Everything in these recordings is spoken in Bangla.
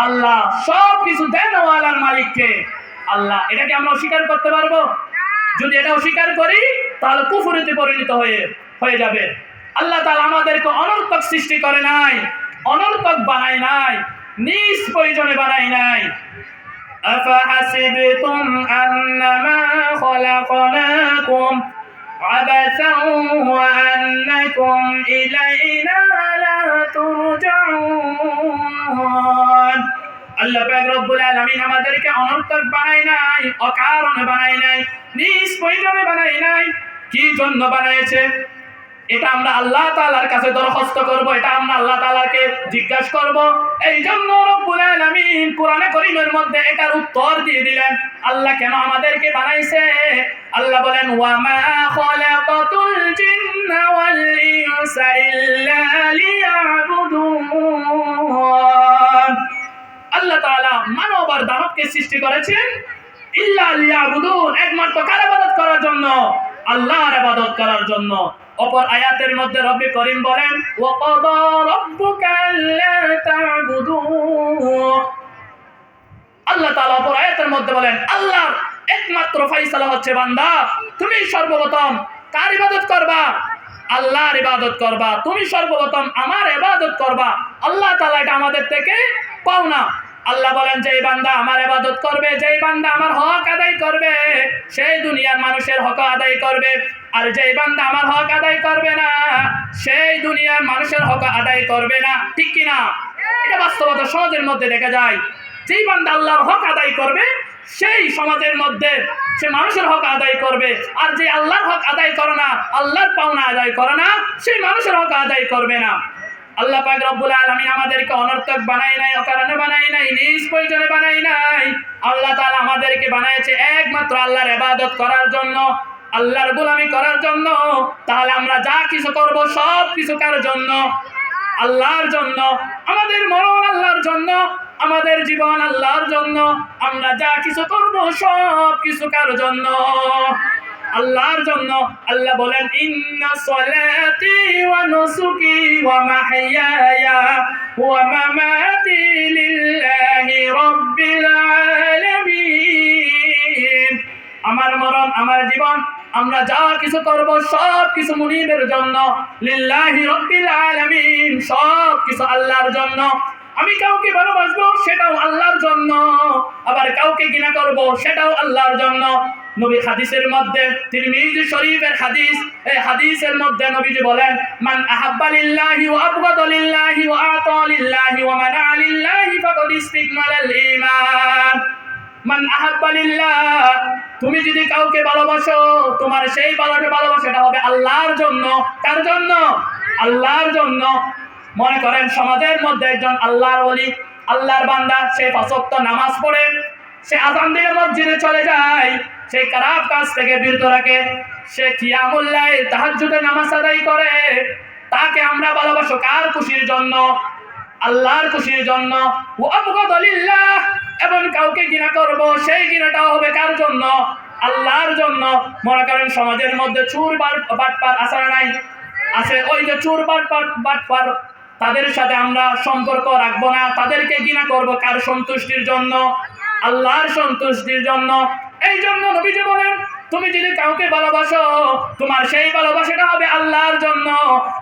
আল্লাহ, সব কিছু দেনওয়ালার মালিককে আল্লাহ। এটাকে আমরা অস্বীকার করতে পারবো? যদি এটা অস্বীকার করি তাহলে কুফরিতে পরিণত হয়ে যাবে। আল্লাহ তাআলা আমাদেরকে অনর্থক সৃষ্টি করে নাই, অনর্থক বানায় নাই, নিজ প্রয়োজনে বানায় নাই। আফাহাসিবতুম আন্নামা খলাকনাকুম আবাসান ওয়া আন্নাকুম ইলাইনা লা তুরজাউন। আল্লাহ পাক রব্বুল আলামিন আমাদেরকে অনর্থক বানায় নাই, অকারণে বানায় নাই, নিজ প্রয়োজনে বানায় নাই। কি জন্য বানাইছে এটা আমরা আল্লাহ তাআলার কাছে দরখাস্ত করব, এটা আমরা আল্লাহ তাআলাকে জিজ্ঞাসা করব। এই জন্য রব্বুল আলামিন কোরআনে কারীমের মধ্যে এটার উত্তর দিয়ে দিলেন আল্লাহ কেন আমাদেরকে বানাইছে। আল্লাহ বলেন ওয়া মা খালাকাতুল জিন্না ওয়াল ইনসা ইল্লা লিয়াবুদুন। আল্লাহ তাআলা মানব আর দানবকে সৃষ্টি করেছেন ইল্লা লিয়াবুদুন, একমাত্র কার ইবাদত করার জন্য? আল্লাহর ইবাদত করার জন্য। অপর আয়াতের মধ্যে রব্বি করিম বলেন ওয়া ক্বাদা রাব্বুকা আল্লা তা'বুদু। আল্লাহ তাআলা অপর আয়াতের মধ্যে বলেন আল্লাহর একমাত্র ফয়সালা হচ্ছে বান্দা তুমি সর্বপ্রথম কার ইবাদত করবা? আল্লাহর ইবাদত করবা। তুমি সর্বপ্রথম আমার ইবাদত করবা। আল্লাহ তাআলা এটা আমাদের থেকে পাও না। আল্লাহ বলেন যে বান্দা আমার ইবাদত করবে, যে বান্দা আমার হক আদায় করবে, সেই দুনিয়ার মানুষের হক আদায় করবে। আর যে বান্দা আমার হক আদায় করবে না, সেই দুনিয়ার মানুষের হক আদায় করবে না। ঠিক কি না? এটা বাস্তবতা সমাজের মধ্যে দেখা যায়। যেই বান্দা আল্লাহর হক আদায় করবে সেই সমাজের মধ্যে সে মানুষের হক আদায় করবে। আর যে আল্লাহর হক আদায় করে না, আল্লাহর পাওনা আদায় করে না, সেই মানুষের হক আদায় করবে না। আল্লাহ পাক রব্বুল আলামিন আমাদেরকে অনর্থক বানায় নাই, অকারণে বানায় নাই, নিজ প্রয়োজনে বানায় নাই। আল্লাহ তাআলা আমাদেরকে বানাইছে একমাত্র আল্লাহর ইবাদত করার জন্য, আল্লাহর গোলামি করার জন্য। তাহলে আমরা যা কিছু করব সব কিছু কার জন্য? আল্লাহর জন্য। আমাদের মরণ আল্লাহর জন্য, আমাদের জীবন আল্লাহর জন্য। আমরা যা কিছু করব সব কিছু কার জন্য? আল্লাহর জন্য। আল্লাহ বলেন ইন্না সলাতি ওয়া নুসুকি ওয়া মাহইয়ায়া ওয়া মামাতি লিল্লাহি রাব্বিল আলামিন। আমার মরণ, আমার জীবন, আমরা যা কিছু করব সব কিছু মুনিবের জন্য, লিল্লাহি রাব্বিল আলামিন, সব কিছু আল্লাহর জন্য। আমি কাউকে ভালোবাসবো সেটাও আল্লাহর জন্য, আবার কাউকে ঘৃণা করব সেটাও আল্লাহর জন্য। নবী হাদিসের মধ্যে, তিরমিজি শরীফের হাদিস, এই হাদিসের মধ্যে নবীজি বলেন মান আহাব্বা লিল্লাহি ওয়া আবগাদা লিল্লাহি ওয়া আতা লিল্লাহি ওয়া মানা লিল্লাহি ফাকাদ ইসতাকমালাল ঈমান। মান আহাব্বা লিল্লাহ, তুমি যদি কাউকে ভালোবাসো তোমার সেই ভালোবাসাটা হবে আল্লাহর জন্য। কার জন্য? আল্লাহর জন্য। মনে করেন সমাজের মধ্যে একজন আল্লাহর ওলি, আল্লাহর বান্দা, সে ৫ ওয়াক্ত নামাজ পড়ে, সে আযান দিয়ে মসজিদে চলে যায়, সে খারাপ কাজ থেকে বিরত রাখে, সে কিয়ামুল লাইল তাহাজ্জুদে নামাজ আদায় করে। তাকে আমরা ভালোবাসো কার খুশির জন্য? আল্লাহর খুশির জন্য। ওয়া আবগাদা লিল্লাহ, এবং কাউকে ঘৃণা করব সেই ঘৃণাটাও হবে কার জন্য? আল্লাহর জন্য। মনে করেন সমাজের মধ্যে চোর বাটপার আছে না নাই? আছে। ওই যে চোর বাটপার, তাদের সাথে আমরা সম্পর্ক রাখবো না, তাদেরকে ঘৃণা করব কার সন্তুষ্টির জন্য? আল্লাহর সন্তুষ্টির জন্য। এই জন্য নবীজি বলেন তুমি যদি কাউকে ভালোবাসো তোমার সেই ভালোবাসাটা হবে আল্লাহর জন্য,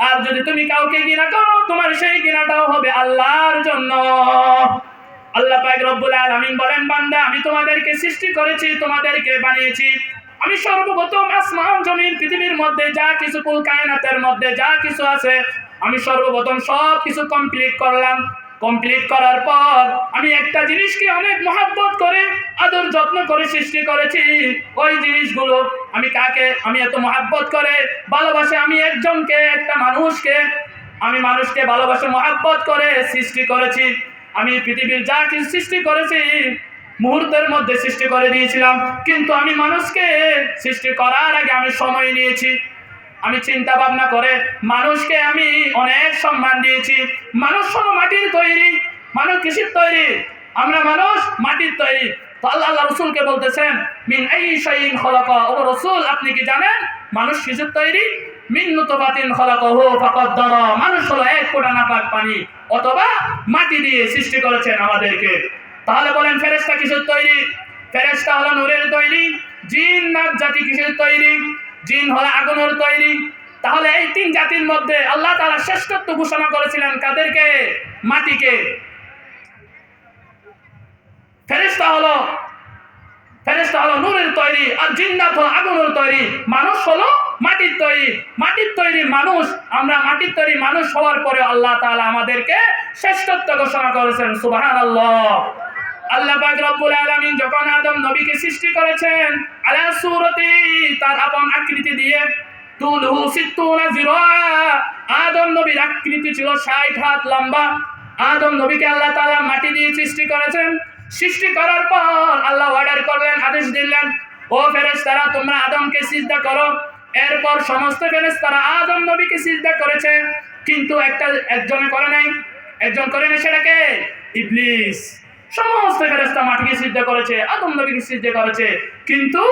আর যদি তুমি কাউকে ঘৃণা করো তোমার সেই ঘৃণাটাও হবে আল্লাহর জন্য। আল্লাহ পাক রব্বুল আলামিন বলেন বান্দা আমি তোমাদেরকে সৃষ্টি করেছি, তোমাদেরকে বানিয়েছি। আমি সর্বপ্রথম আসমান জমিন পৃথিবীর মধ্যে যা কিছু কুল কায়নাতের মধ্যে যা কিছু আছে আমি সর্বপ্রথম সব কিছু কমপ্লিট করলাম। কমপ্লিট করার পর আমি একটা জিনিসকে অনেক মহব্বত করে আদর যত্ন করে সৃষ্টি করেছি। ওই জিনিসগুলো আমি এত মহব্বত করে ভালোবাসে, আমি একজনকে, একটা মানুষকে, আমি মানুষকে ভালোবাসে মহব্বত করে সৃষ্টি করেছি। আমি পৃথিবীর যা কিছু সৃষ্টি করেছি মুহূর্তের মধ্যে সৃষ্টি করে দিয়েছিলাম, কিন্তু আমি মানুষকে সৃষ্টি করার আগে আমি সময় নিয়েছি। আমি চিন্তা ভাবনা করে মানুষকে আমি অনেক সম্মান দিয়েছি। মানুষ হলো মাটির তৈরি, মানুষ কিসের তৈরি? আমরা মানুষ মাটির তৈরি। তো আল্লাহ রাসূলকে বলতেছেন মিন আই শাইইন খালাকা, ও রাসূল আপনি কি জানেন মানুষ কিসের তৈরি? মিন নুতফাতিন খালাকাহু ফাকাদ্দারা, মানুষ হলো এক ফোঁটা নাপাক পানি অথবা মাটি দিয়ে সৃষ্টি করেছেন আমাদেরকে। তাহলে বলেন ফেরেশতা কিসের তৈরি? ফেরেশতা হলো নূরের তৈরি। জিন্নাত জাতি কিসের তৈরি? জিন হলো আগুনের তৈরি। তাহলে এই তিন জাতির মধ্যে আল্লাহ তাআলা শ্রেষ্ঠত্ব ঘোষণা করেছিলেন কাদেরকে? মাটিকে। ফেরেশতা হলো নূরের তৈরি, আর জিন্নাত হলো আগুনের তৈরি, মানুষ হলো মাটির তৈরি। মাটির তৈরি মানুষ, আমরা মাটির তৈরি মানুষ হওয়ার পরে আল্লাহ তাআলা আমাদেরকে শ্রেষ্ঠত্ব ঘোষণা করেছেন। সুবহানাল্লাহ। আল্লাহ পাক রব্বুল আলামিন যখন আদম নবীকে সৃষ্টি করেছেন আলা সূরতি, তার আপন আকৃতি দিয়ে, তুলহু 60 জিরা, আদম নবীর আকৃতি ছিল 60 হাত লম্বা। আদম নবীকে আল্লাহ তাআলা মাটি দিয়ে সৃষ্টি করেছেন। সৃষ্টি করার পর আল্লাহ অর্ডার করলেন, আদেশ দিলেন, ও ফেরেশতারা তোমরা আদমকে সিজদা করো। এরপর সমস্ত ফেরেশতারা আদম নবীকে সিজদা করেছে, কিন্তু একজনে করে নাই। একজন করে নাই, সেটা কে? ইবলিস। সমস্ত ফেরেশতা মাটিকে সিজদা করেছে, আদম নবীকে সিজদা করেছে, কিন্তু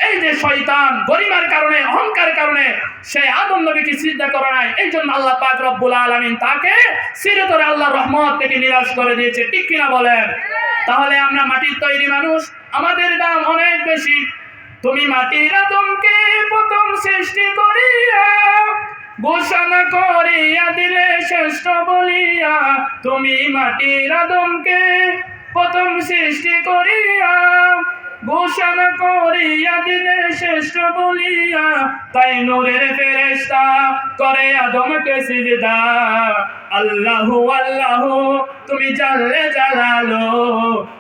এই যে শয়তান গরিমার কারণে, অহংকারের কারণে সে আদম নবীকে সিজদা করে নাই। এই জন্য আল্লাহ পাক রব্বুল আলামিন তাকে চিরতরে আল্লাহর রহমত থেকে নিরাশ করে দিয়েছে। ঠিক কিনা বলেন? তাহলে আমরা মাটির তৈরি মানুষ, আমাদের দাম অনেক বেশি। তুমি মাটির আদমকে প্রথম সৃষ্টি করিয়া ঘোষণা করিয়া দিলে শ্রেষ্ঠ বলিয়া। তুমি মাটির আদমকে প্রথম সৃষ্টি করিয়া ঘোষণা করিয়া দিলে শ্রেষ্ঠ বলিয়া। তাই নূরের ফেরেশতা করে আদমকে সিজদা। আল্লাহু আল্লাহু তুমি জাল্লে জালালো,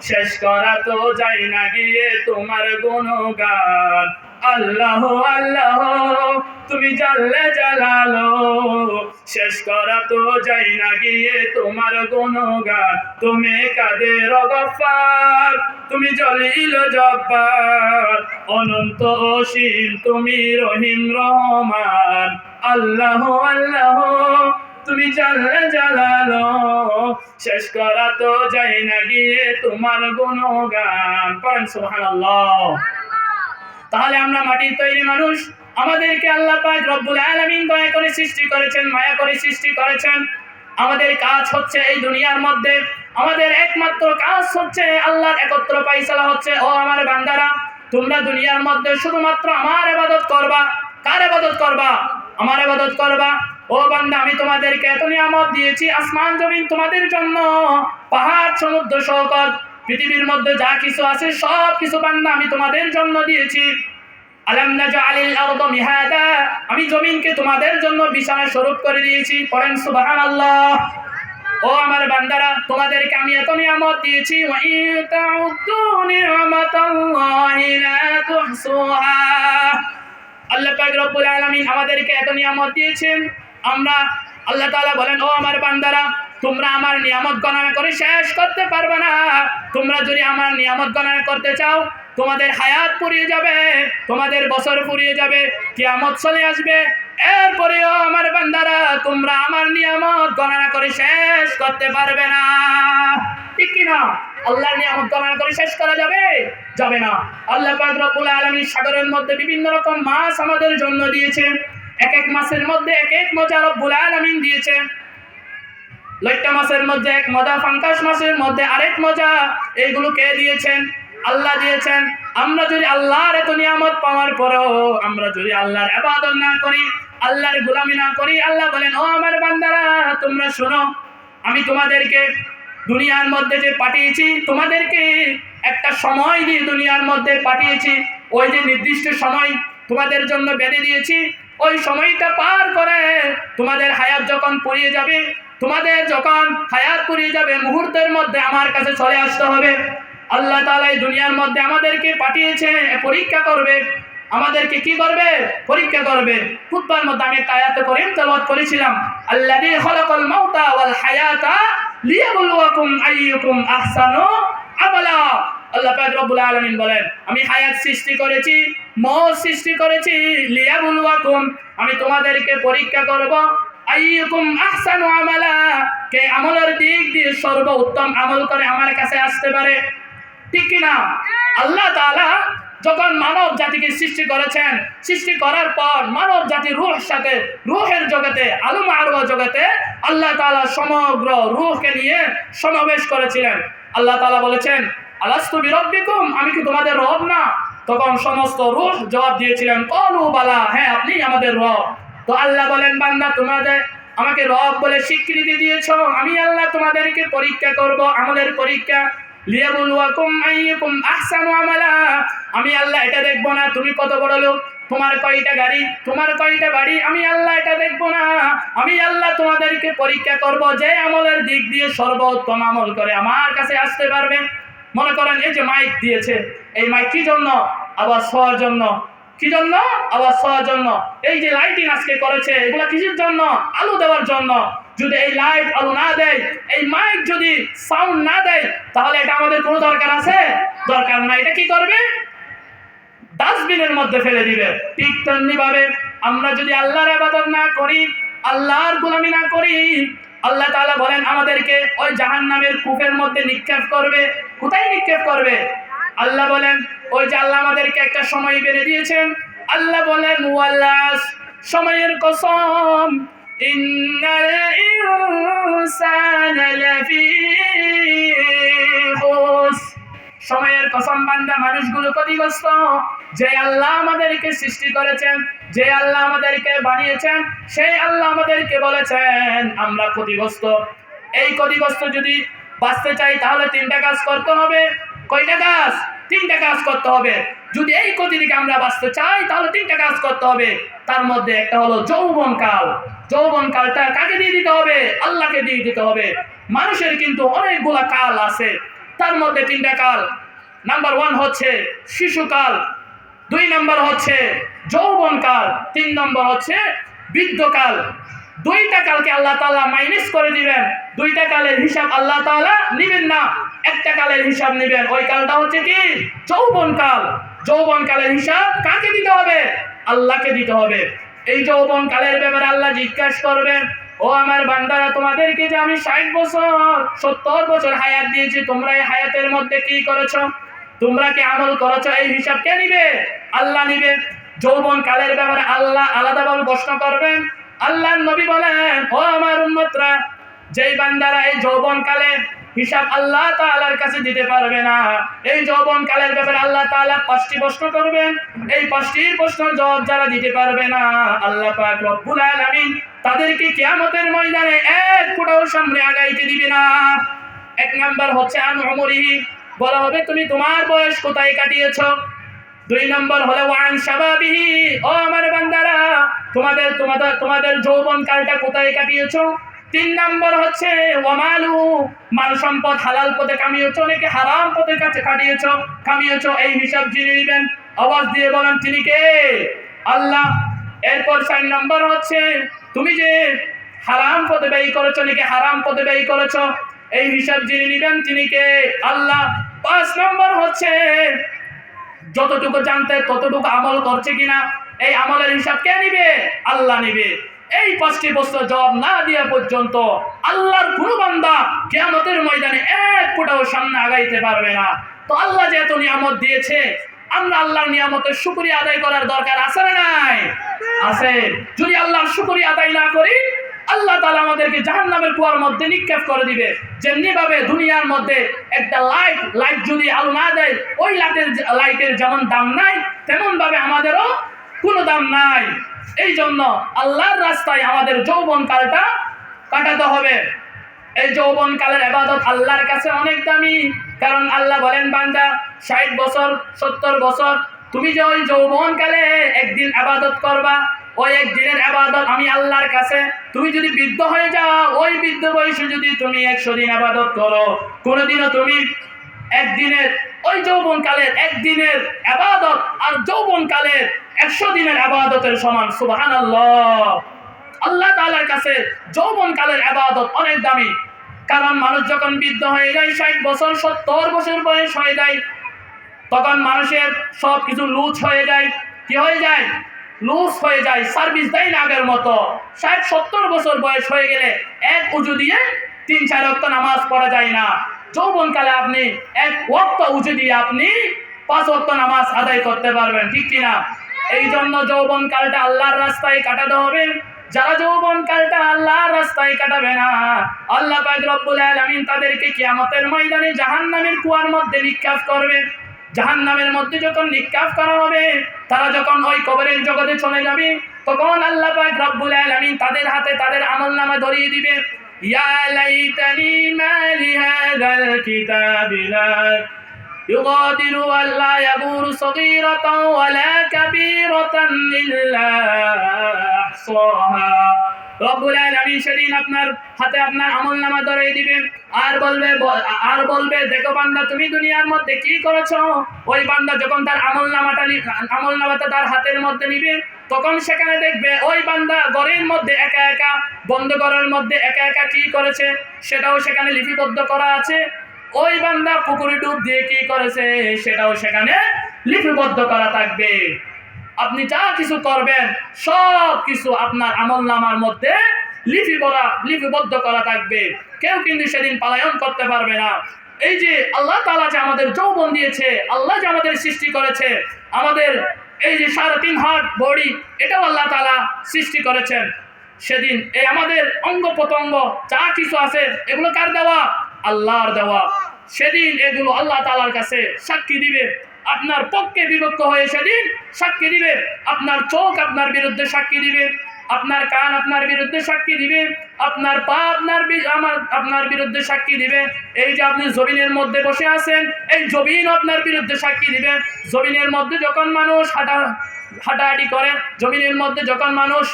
শেষ করা তো যায় না গিয়ে তোমার গুণগান। আল্লাহু আল্লাহু তুমি জাল্লে জালালো, শেষ করা তো যায় না গিয়ে তোমার গুণগান। তুমি কাদের গফফার, তুমি জলিল জব্বার, অনন্ত অসীম তুমি রহিম রহমান। আল্লাহু আল্লাহু তুমি জাল্লে জালালো, শেষ করা তো যায় না গিয়ে তোমার গুণগান। পড়েন সুবহানাল্লাহ। তাহলে আমরা মাটির তৈরি মানুষ, আমাদেরকে আল্লাহ পাক রব্বুল আলামিন দয়া করে সৃষ্টি করেছেন, মায়া করে সৃষ্টি করেছেন। আমাদের কাজ হচ্ছে এই দুনিয়ার মধ্যে, আমাদের একমাত্র কাজ হচ্ছে আল্লাহর একত্র ফায়সালা হচ্ছে, ও আমার বান্দারা তোমরা দুনিয়ার মধ্যে শুধুমাত্র আমার ইবাদত করবা। কার ইবাদত করবা? আমার ইবাদত করবা। ও বান্দা আমি তোমাদেরকে এত নিয়ামত দিয়েছি, আসমান জমিন তোমাদের জন্য, পাহাড় সমুদ্র সৈকত পৃথিবীর মধ্যে যা কিছু আছে সব কিছু বান্দা আমি তোমাদের জন্য দিয়েছি। আলাম নাজআলিল আরদা মিহাদা, আমি জমিনকে তোমাদের জন্য বিছানা স্বরূপ করে দিয়েছি। পড়েন সুবহানাল্লাহ। ও আমার বান্দারা তোমাদেরকে আমি এত নিয়ামত দিয়েছি, ওয়া ইতাউদ্দু নি'মাতাল্লাহি লা তুহসুহা। আল্লাহ পাক রব্বুল আলামিন আমাদেরকে এত নিয়ামত দিয়েছেন। আমরা আল্লাহ তাআলা বলেন, ও আমার বান্দারা তোমরা আমার নিয়ামত গণনা করে শেষ করতে পারবে না। তোমরা যদি আমার নিয়ামত গণনা করতে চাও তোমাদের হায়াত ফুরিয়ে যাবে, তোমাদের বছর ফুরিয়ে যাবে, কিয়ামত চলে আসবে। এরপরেও আমার বান্দারা তোমরা আমার নিয়ামত গণনা করে শেষ করতে পারবে না। ঠিক কিনা? আল্লাহর নিয়ামত গণনা করে শেষ করা যাবে? যাবে না। আল্লাহ পাক রব্বুল আলামিন সাগরের মধ্যে বিভিন্ন রকম মাছ আমাদের জন্য দিয়েছে। এক এক মাছের মধ্যে এক এক মজা রব্বুল আলামিন দিয়েছে। লইট্টা মাছের মধ্যে এক মজা, ফাঙ্কাস মাছের মধ্যে আরেক মজা। এইগুলো কে দিয়েছেন? আল্লাহ দিয়েছেন। আমরা যদি আল্লাহর এত নিয়ামত পাওয়ার পরেও আমরা যদি আল্লাহর ইবাদত না করি, আল্লাহর গোলামি না করি, আল্লাহ বলেন, ও আমার বান্দারা তোমরা শোনো, আমি তোমাদেরকে দুনিয়ার মধ্যে যে পাঠিয়েছি, তোমাদেরকে একটা সময় দিয়ে দুনিয়ার মধ্যে পাঠিয়েছি। ওই যে নির্দিষ্ট সময় তোমাদের জন্য বেঁধে দিয়েছি, ওই সময়টা পার করে তোমাদের হায়াত যখন ফুরিয়ে যাবে, তোমাদের যখন হায়াত ফুরিয়ে যাবে, মুহূর্তের মধ্যে আমার কাছে চলে আসতে হবে। আল্লাহ তাআলা এই দুনিয়ার মধ্যে আমাদেরকে পাঠিয়েছে পরীক্ষা করবে। আমাদেরকে কি করবে? পরীক্ষা করবে। খুতবার মধ্যে আমি একটা আয়াত কারীম তেলাওয়াত করেছিলাম, আল্লাযী খালাকাল মাউতা ওয়াল হায়াতা লিয়াবলুয়াকুম আইয়ুকুম আহসানু আমালা। আল্লাহ পাক রব্বুল আলামিন বলেন, আমি হায়াত সৃষ্টি করেছি, মওত সৃষ্টি করেছি, লিয়াবলুয়াকুম, আমি তোমাদেরকে পরীক্ষা করব, আইয়ুকুম আহসানু আমালা, কে আমলের দিক দিয়ে সর্বোত্তম আমল করে আমার কাছে আসতে পারে। ঠিক কিনা? আল্লাহ তাআলা যখন মানব জাতিকে সৃষ্টি করেছেন, সৃষ্টি করার পর মানব জাতি রূহের জগতে, আলম আরওয়া জগতে আল্লাহ তাআলা সমগ্র রূহকে নিয়ে সমাবেশ করেছিলেন। আল্লাহ তাআলা বলেছেন, আলাস্তু বিরব্বিকুম, আমি কি তোমাদের রব না? তখন সমস্ত রূহ জবাব দিয়েছিলেন, ক্বালু বালা, হ্যাঁ আপনি আমাদের রব। তো আল্লাহ বলেন, বান্দা তোমাদের আমাকে রব বলে স্বীকৃতি দিয়েছো, আমি আল্লাহ তোমাদেরকে পরীক্ষা করব, আমলের পরীক্ষা। লিয়াবলুয়াকুম আইয়ুকুম আহসানু আমালা, আমি আল্লাহ এটা দেখবো না তুমি কত বড় লোক, তোমার কয়টা গাড়ি, তোমার কয়টা বাড়ি, আমি আল্লাহ এটা দেখবো না। আমি আল্লাহ তোমাদেরকে পরীক্ষা করব, যে আমলের দিক দিয়ে সর্বোত্তম আমল করে আমার কাছে আসতে পারবে। মনে করেন এই যে মাইক দিয়েছে, এই মাইক কি জন্য? আওয়াজ হওয়ার জন্য। কি জন্য? আওয়াজ হওয়ার জন্য। এই যে লাইটিং আজকে করেছে, এগুলা কিসের জন্য? আলো দেওয়ার জন্য। যদি এই লাইট আলো না দেয়, এই মাইক যদি সাউন্ড না দেয়, তাহলে এটা আমাদের কোনো দরকার আছে? দরকার নাই। এটা কি করবে? ডাস্টবিনের মধ্যে ফেলে দিবে। ঠিক তেমনি ভাবে আমরা যদি আল্লাহর ইবাদত না করি, আল্লাহর গোলামি না করি, আল্লাহ তাআলা বলেন আমাদেরকে ওই জাহান্নামের কূপের মধ্যে নিক্ষেপ করবে। কোথায় নিক্ষেপ করবে? আল্লাহ বলেন, ওই যে আল্লাহ আমাদেরকে একটা সময় বেঁধে দিয়েছেন, আল্লাহ বলেন ওয়াল্লাস, সময়ের কসম, ইন্নাল ইনসানা লাফি খুস, সময়ের কসম বান্দা মানুষগুলো ক্ষতিগ্রস্ত। যে আল্লাহ আমাদেরকে সৃষ্টি করেছেন, যে আল্লাহ আমাদেরকে বানিয়েছেন, সেই আল্লাহ আমাদেরকে বলেছেন আমরা ক্ষতিগ্রস্ত। এই ক্ষতিগ্রস্ত যদি বাঁচতে চাই তাহলে তিনটা কাজ করতে হবে। কয়টা কাজ? তিনটা কাজ করতে হবে। যদি এই ক্ষতি থেকে আমরা বাঁচতে চাই তাহলে তিনটা কাজ করতে হবে। তার মধ্যে একটা হলো যৌবনকাল। যৌবনকালটা কাকে দিয়ে দিতে হবে? আল্লাহকে দিয়ে দিতে হবে। মানুষের কিন্তু অনেকগুলা কাল আছে, তার মধ্যে তিনটা কাল। নাম্বার 1 হচ্ছে শিশুকাল, 2 নম্বর হচ্ছে যৌবনকাল, 3 নম্বর হচ্ছে বৃদ্ধকাল। 2টা কালকে আল্লাহ তাআলা মাইনাস করে দিবেন। 2টা কালের হিসাব আল্লাহ তাআলা নেবেন না, একটা কালের হিসাব নেবেন। ওই কালটা হচ্ছে কি? যৌবনকাল। যৌবনকালের হিসাব কাকে দিতে হবে? আল্লাহকে দিতে হবে। এই যৌবনকালের ব্যাপারে আল্লাহ জিজ্ঞাসা করবেন, ও আমার বান্দারা, তোমাদেরকে যে আমি 60 বছর 70 বছর হায়াত দিয়েছি, তোমরা এই হায়াতের মধ্যে কি করেছো? তোমরা কি আমল করেছো? এই হিসাব কে নিবে? আল্লাহ নিবে। যৌবনকালের ব্যাপারে আল্লাহ আলাদাভাবে প্রশ্ন করবেন। আল্লাহর নবী বলেন, ও আমার উম্মতরা, যেই বান্দারা এই যৌবনকালে হিসাব আল্লাহ তাআলার কাছে দিতে পারবে না, এই যৌবনকালের ব্যাপারে আল্লাহ তাআলা 5টি প্রশ্ন করবেন। এই 5টির প্রশ্নের জবাব যারা দিতে পারবে না, আল্লাহ পাক রব্বুল আলামিন তাদেরকে কিয়ামতের ময়দানে এক ফুটাও সামনে আগাইতে দিবে না। 1 নাম্বার হচ্ছে আন উমরিহি, বলা হবে তুমি তোমার বয়স কোথায় কাটিয়েছো। 2 নম্বর হলো ওয়ান শাবাবিহি, ও আমার বান্দারা, তোমাদের যৌবনকালটা কোথায় কাটিয়েছো। 3 নম্বর হচ্ছে ওয়ামালু, মাল সম্পদ হালাল পথে কামিয়েছো নাকি হারাম পথে কামিয়েছো, এই হিসাব জেনে নেবেন। আওয়াজ দিয়ে বলেন তিনি কে? আল্লাহ। এরপর 4 নম্বর হচ্ছে তুমি যে হারাম পথে ব্যয় করেছো নাকি হারাম পথে ব্যয় করেছো, এই হিসাব জেনে নেবেন তিনি কে? আল্লাহ। 5 নম্বর হচ্ছে যতটুকু জানতে ততটুকু আমল করছে কিনা, এই আমলের হিসাব কে নিবে? আল্লাহ নিবে। এই 5টি প্রশ্নের জবাব না দেওয়া পর্যন্ত আল্লাহর কোনো বান্দা কিয়ামতের ময়দানে এক ফুটাও সামনে আগাইতে পারবে না। তো আল্লাহ যে এত নিয়ামত দিয়েছে, আমরা আল্লাহর নিয়ামতের শুকরিয়া আদায় করার দরকার আছে না নাই? আছে। যদি আল্লাহর শুকরিয়া আদায় না করি, আল্লাহ তাআলা আমাদেরকে জাহান্নামের কুয়ার মধ্যে নিক্ষেপ করে দিবে। যেমনি ভাবে দুনিয়ার মধ্যে একটা লাইট যদি আলো না দেয়, ওই লাইটের যেমন দাম নাই, তেমন ভাবে আমাদেরও কোনো দাম নাই। এই জন্য আল্লাহর রাস্তায় আমাদের যৌবনকালটা কাটাতে হবে। এই যৌবনকালের ইবাদত আল্লাহর কাছে অনেক দামি। কারণ আল্লাহ বলেন, বান্দা 60 বছর 70 বছর তুমি যে ওই যৌবনকালে একদিন ইবাদত করবা, ওই একদিনের ইবাদত আমি আল্লাহর কাছে, তুমি যদি বৃদ্ধ হয়ে যাও, ওই বৃদ্ধ বয়সে যদি তুমি 100 দিন ইবাদত করো, কোনোদিনও তুমি একদিনের ওই যৌবনকালের একদিনের ইবাদত আর যৌবনকালের 100 দিনের ইবাদতের সমান। সুবহানাল্লাহ। আল্লাহ তাআলার কাছে যৌবনকালের ইবাদত অনেক দামি। কারণ মানুষ যখন বৃদ্ধ হয়ে যায়, 60 বছর 70 বছর বয়স হয়ে যায়, তখন মানুষের সব কিছু লুজ হয়ে যায়। কি হয়ে যায়? লুজ হয়ে যায়, সার্ভিস দেয় না আগের মতো। 60-70 বছর বয়স হয়ে গেলে এক উজু দিয়ে 3-4 ওয়াক্ত নামাজ পড়া যায় না। যৌবনকালে আপনি এক ওয়াক্ত উজু দিয়ে আপনি 5 ওয়াক্ত নামাজ আদায় করতে পারবেন, ঠিক কিনা? এই জন্য যৌবনকালটা আল্লাহর রাস্তায় কাটাতে হবে। যারা যৌবনকালটা আল্লাহর রাস্তায় কাটাবে না, আল্লাহ পাক রব্বুল আলামিন তাদেরকে কিয়ামতের ময়দানে জাহান্নামের কুয়ার মধ্যে নিক্ষেপ করবে। জাহান্নামের মধ্যে যখন নিক্ষেপ করা হবে, তারা যখন ওই কবরের জগতে চলে যাবে, তখন আল্লাহ পাক রব্বুল আলামিন তাদের হাতে তাদের আমলনামা ধরিয়ে দিবে। ইয়া লাইতানি মা লিহাযাল কিতাবি লা يغادر ولا يغور صغيرة ولا كبيرة إلا أحصاها। রব্বুল আলামিন সেদিন আপনার হাতে আপনার আমলনামা ধরিয়ে দিবেন, আর বলবে দেখো বান্দা তুমি দুনিয়ার মধ্যে কি করেছো। ওই বান্দা যখন তার আমলনামাটা তার হাতের মধ্যে নিবে, তখন সেখানে দেখবে ওই বান্দা ঘরের মধ্যে একা একা, বন্ধ ঘরের মধ্যে একা একা কি করেছে সেটাও সেখানে লিপিবদ্ধ করা আছে। ওই বান্দা পুকুরে ডুব দিয়ে কি করেছে সেটাও সেখানে লিপিবদ্ধ করা থাকবে। আপনি যা কিছু করবেন সব কিছু আপনার আমলনামার মধ্যে লিপিবদ্ধ করা থাকবে। কেউ কিন্তু সেদিন পলায়ন করতে পারবে না। এই যে আল্লাহ তাআলা যে আমাদের যৌবন দিয়েছে, আল্লাহ যে আমাদের সৃষ্টি করেছে, আমাদের এই যে 3.5 হাত বডি, এটাও আল্লাহ তাআলা সৃষ্টি করেছেন। সেদিন এই আমাদের অঙ্গ প্রত্যঙ্গ যা কিছু আছে এগুলো কার দেওয়া? আল্লাহর দেওয়া। সেদিন এগুলো আল্লাহ তাআলার কাছে সাক্ষী দিবে, আপনার পক্ষে বিপক্ষ হয়ে সেদিন সাক্ষী দিবে। আপনার চোখ আপনার বিরুদ্ধে সাক্ষী দিবে, আপনার কান আপনার বিরুদ্ধে সাক্ষী দিবে, আপনার পা আপনার বিরুদ্ধে সাক্ষী দিবে। এই যে আপনি জমিনের মধ্যে বসে আছেন, এই জমিন আপনার বিরুদ্ধে সাক্ষী দিবে। জমিনের মধ্যে যখন মানুষ হাঁটাহাঁটি করে, জমিনের মধ্যে যখন মানুষ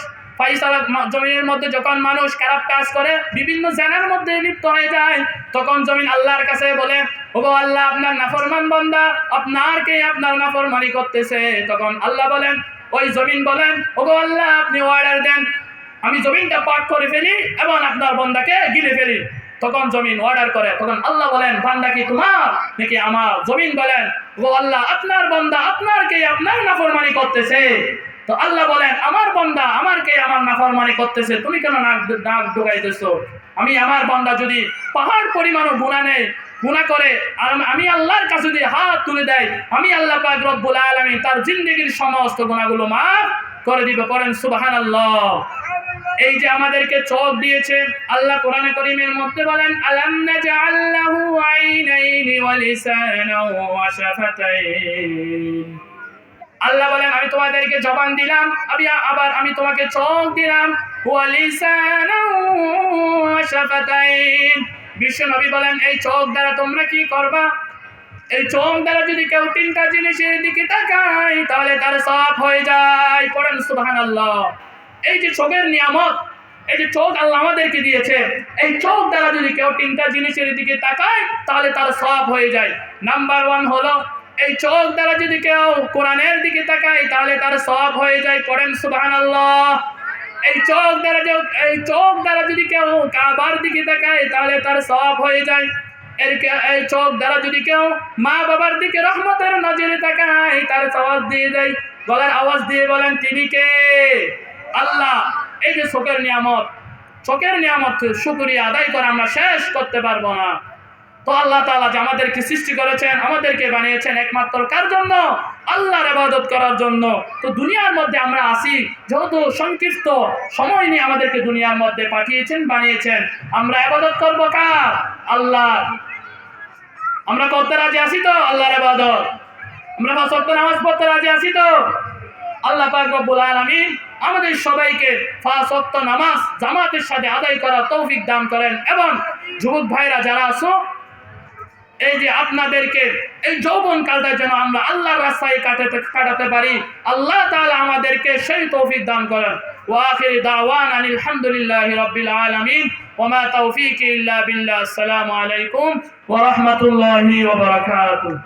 জমিনের মধ্যে যখন মানুষ খারাপ কাজ করে, বিভিন্ন জেনার মধ্যে লিপ্ত হয়ে যায়, তখন জমিন আল্লাহর কাছে বলে, ওগো আল্লাহ আপনার নাফরমান বান্দা আপনার নাফরমানি করতেছে। তখন আল্লাহ বলেন, ওই জমিন বলেন, ওগো আল্লাহ আপনি অর্ডার দেন, আমি জমিনটা পাক করে ফেলি এবং আপনার বান্দাকে গিলে ফেলি। তখন জমিন অর্ডার করে, তখন আল্লাহ বলেন, বান্দা কি তোমার নাকি আমার? জমিন বলেন, ওগো আল্লাহ আপনার বান্দা আপনার নাফরমানি করতেছে। তো আল্লাহ বলেন, আমার বান্দা আমার নাফরমানি করতেছে, তুমি কেন নাক ঢুকাইতেছো? আমার বান্দা যদি পাহাড় পরিমাণও গুনাহ করে আর আমি আল্লাহর কাছে যদি হাত তুলে দেয়, আমি আল্লাহ পাক রব্বুল আলামিন তার জিন্দেগীর সমস্ত গুনাহগুলো মাফ করে দিবে। পড়েন সুবহানাল্লাহ। এই যে আমাদেরকে চোখ দিয়েছে, আল্লাহ কোরআনে কারীমের মধ্যে বলেন, আলাম নাজআল লাহু আইনাইনি ওয়া লিসানাও ওয়া শাফাতাইন। আল্লাহ বলেন, আমি তোমাদেরকে জবান দিলাম, আমি তোমাকে চোখ দিলাম, ওয়া লিসানাও ওয়া শাফাতাইন। বিশ্ব নবী বলেন, এই চোখ দ্বারা তোমরা কি করবা? এই চোখ দ্বারা যদি কেউ 3টা জিনিসের দিকে তাকায় তাহলে তার সওয়াব হয়ে যায়। পড়েন সুবহানাল্লাহ। এই যে চোখের নিয়ামত, এই যে চোখ আল্লাহ আমাদেরকে দিয়েছে, এই চোখ দ্বারা যদি কেউ 3টা জিনিসের দিকে তাকায় তাহলে তার সওয়াব হয়ে যায়। নাম্বার 1 হলো, এই চোখ দ্বারা যদি কেউ কোরআনের দিকে তাকায় তাহলে তার সওয়াব হয়ে যায়। পড়েন সুবহানাল্লাহ। এই চোখ দ্বারা যদি কেউ কাবার দিকে তাকায় তাহলে তার সওয়াব হয়ে যায়। এই চোখ দ্বারা যদি কেউ মা বাবার দিকে রহমতের নজরে তাকায় তার সওয়াব দিয়ে দেয়। গলার আওয়াজ দিয়ে বলেন, তিনি কে? আল্লাহ। এই যে চোখের নিয়ামত শুকরিয়া আদায় করে আমরা শেষ করতে পারবো না। তো আল্লাহ তাআলা যে আমাদেরকে সৃষ্টি করেছেন, আমাদেরকে বানিয়েছেন একমাত্র কার জন্য? আল্লাহর ইবাদত করার জন্য। তো দুনিয়ার মধ্যে আমরা আসি, যেহেতু সংক্ষিপ্ত সময় নিয়ে আমাদেরকে দুনিয়ার মধ্যে পাঠিয়েছেন, বানিয়েছেন, আমরা ইবাদত করব কার? আল্লাহ। আমরা করতে রাজি আছি তো আল্লাহর ইবাদত? আমরা 5 ওয়াক্ত নামাজ পড়তে রাজি আছি তো? আল্লাহ পাক রব্বুল আলামিন আমাদের সবাইকে 5 ওয়াক্ত নামাজ জামাতের সাথে আদায় করার তৌফিক দান করেন। এবং যুবক ভাইরা যারা আছো, এই যে আপনাদেরকে এই যৌবন কালটা যেন আমরা আল্লাহর রাস্তায় কাটাতে পারি, আল্লাহ তাআলা আমাদেরকে সেই তৌফিক দান করেন। ওয়া আখির দাওয়ানা আলহামদুলিল্লাহি রাব্বিল আলামিন ওয়া মা তাওফীকি ইল্লা বিল্লাহ। আসসালামু আলাইকুম ওয়া রাহমাতুল্লাহি ওয়া বারাকাতুহু।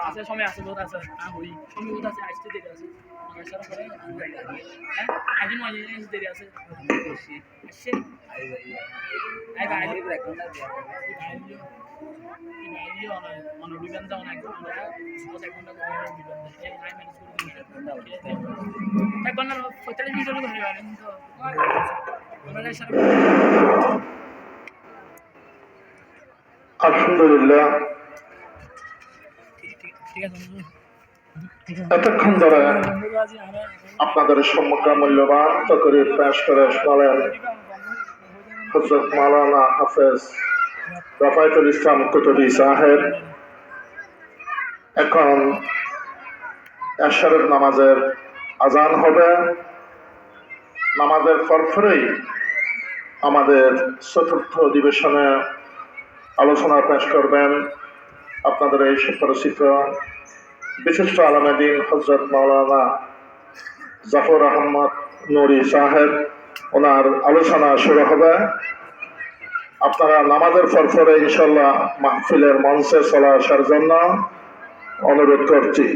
আছে সময় আছে বহুত আছে হই সময় বহুত আছে আসতে দেরি আছে আসার পরে হ্যাঁ আগে নয় দেরি আছে আসছে আই ভাই এখন না দিয়া ইনাইও অন বিবেন দাও না একদম আমরা সহজ এক ঘন্টা করে বিবেন এই আই ম্যানেজ করে দিই এক ঘন্টা 45 মিনিট হলে ধরে পারেন তো আমরা সারা আলহামদুলিল্লাহ এতক্ষণ ধরে আপনাদের সম্মুখে মূল্যবান তকরির পেশ করে শোনালেন হযরত মাওলানা হাফেজ রাফায়েতুল ইসলাম কুতুবী সাহেব। এখন এশারের নামাজের আজান হবে। নামাজের পরপরই আমাদের চতুর্থ অধিবেশনে আলোচনা পেশ করবেন আপনাদের এই সুপরিচিত বিশিষ্ট আলেমে দ্বীন হযরত মাওলানা জাফর আহমদ নুরি সাহেব। ওনার আলোচনা শুরু হবে। আপনারা নামাজের পরপরে ইনশাল্লাহ মাহফিলের মঞ্চে চলে আসার জন্য অনুরোধ করছি।